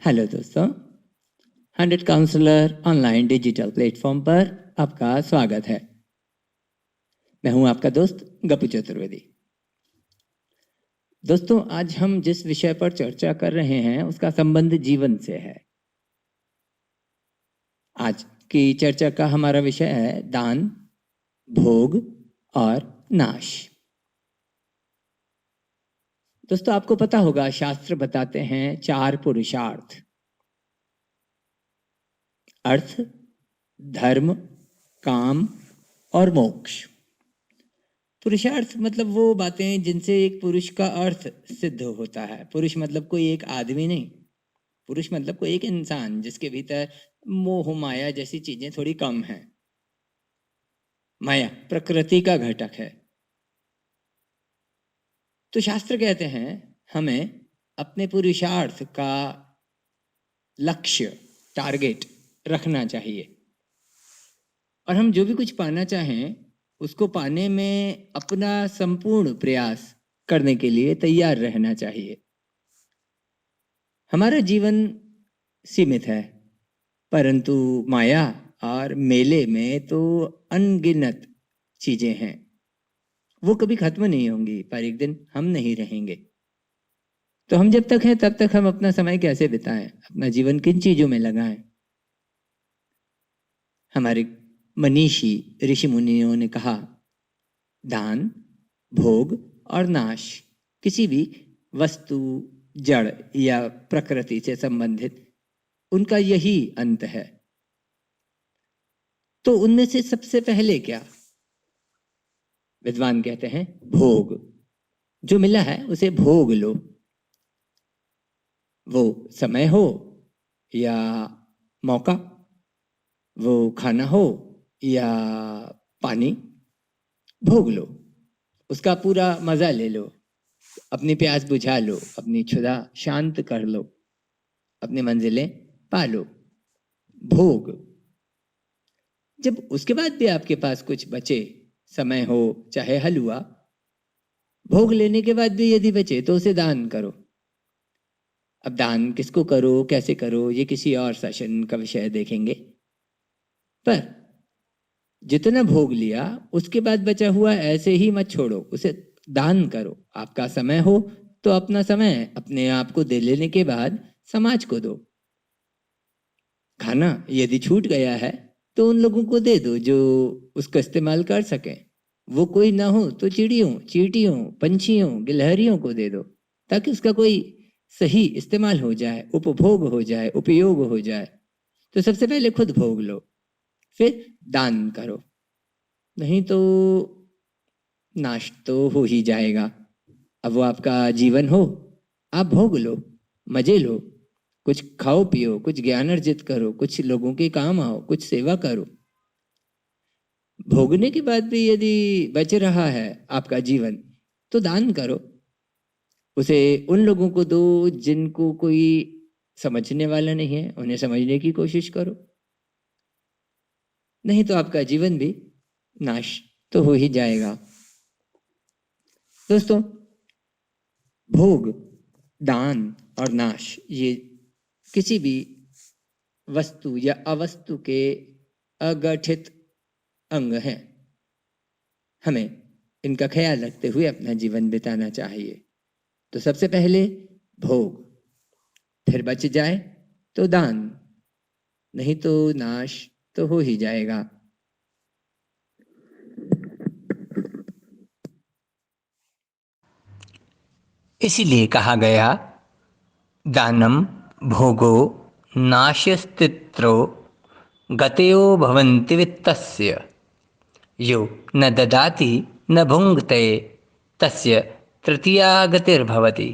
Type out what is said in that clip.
Hello दोस्तों, 100 counsellor online digital platform पर आपका स्वागत है। मैं हूं आपका दोस्त गप्पू चतुर्वेदी। दोस्तों, आज हम जिस विषय पर चर्चा कर रहे हैं उसका संबंध जीवन से है। आज की चर्चा का हमारा विषय है दान, भोग और नाश। दोस्तों, आपको पता होगा, शास्त्र बताते हैं 4 पुरुषार्थ: अर्थ, धर्म, काम और मोक्ष। पुरुषार्थ मतलब वो बातें जिनसे एक पुरुष का अर्थ सिद्ध होता है। पुरुष मतलब कोई एक आदमी नहीं, पुरुष मतलब कोई एक इंसान जिसके भीतर मोह माया जैसी चीजें थोड़ी कम हैं। माया प्रकृति का घटक है। तो शास्त्र कहते हैं हमें अपने पुरुषार्थ का लक्ष्य, टारगेट रखना चाहिए, और हम जो भी कुछ पाना चाहें उसको पाने में अपना संपूर्ण प्रयास करने के लिए तैयार रहना चाहिए। हमारा जीवन सीमित है, परंतु माया और मेले में तो अनगिनत चीजें हैं। वो कभी खत्म नहीं होंगी, पर एक दिन हम नहीं रहेंगे। तो हम जब तक हैं तब तक हम अपना समय कैसे बिताएं, अपना जीवन किन चीजों में लगाएं? हमारे मनीषी ऋषि मुनियों ने कहा, दान, भोग और नाश किसी भी वस्तु, जड़ या प्रकृति से संबंधित उनका यही अंत है। तो उनमें से सबसे पहले क्या? विद्वान कहते हैं भोग। जो मिला है उसे भोग लो। वो समय हो या मौका, वो खाना हो या पानी, भोग लो। उसका पूरा मजा ले लो। अपनी प्यास बुझा लो, अपनी क्षुधा शांत कर लो, अपनी मंजिलें पा लो। भोग। जब उसके बाद भी आपके पास कुछ बचे, समय हो चाहे हलवा, भोग लेने के बाद भी यदि बचे तो उसे दान करो। अब दान किसको करो, कैसे करो, ये किसी और सेशन का विषय देखेंगे। पर जितना भोग लिया उसके बाद बचा हुआ ऐसे ही मत छोड़ो, उसे दान करो। आपका समय हो तो अपना समय अपने आप को दे लेने के बाद समाज को दो। खाना यदि छूट गया है तो उन लोगों को दे दो जो उसका इस्तेमाल कर सकें। वो कोई ना हो तो चिड़ियों, चींटियों, पंछियों, गिलहरियों को दे दो, ताकि उसका कोई सही इस्तेमाल हो जाए, उपभोग हो जाए, उपयोग हो जाए। तो सबसे पहले खुद भोग लो, फिर दान करो। नहीं तो नाश तो हो ही जाएगा। अब वो आपका जीवन हो, आप भोग लो, मजे लो, कुछ खाओ पियो, कुछ ज्ञान अर्जित करो, कुछ लोगों के काम आओ, कुछ सेवा करो। भोगने के बाद भी यदि बच रहा है आपका जीवन तो दान करो। उसे उन लोगों को दो जिनको कोई समझने वाला नहीं है, उन्हें समझने की कोशिश करो। नहीं तो आपका जीवन भी नाश तो हो ही जाएगा। दोस्तों, भोग, दान और नाश ये किसी भी वस्तु या अवस्तु के अगठित अंग हैं। हमें इनका ख्याल रखते हुए अपना जीवन बिताना चाहिए। तो सबसे पहले भोग, फिर बच जाए तो दान, नहीं तो नाश तो हो ही जाएगा। इसीलिए कहा गया, दानम भोगो नाश्यस्तित्रो गतयो भवन्ति वित्तस्य यो न ददाति न भुङ्क्ते तस्य तृतीया गतिर्भवति।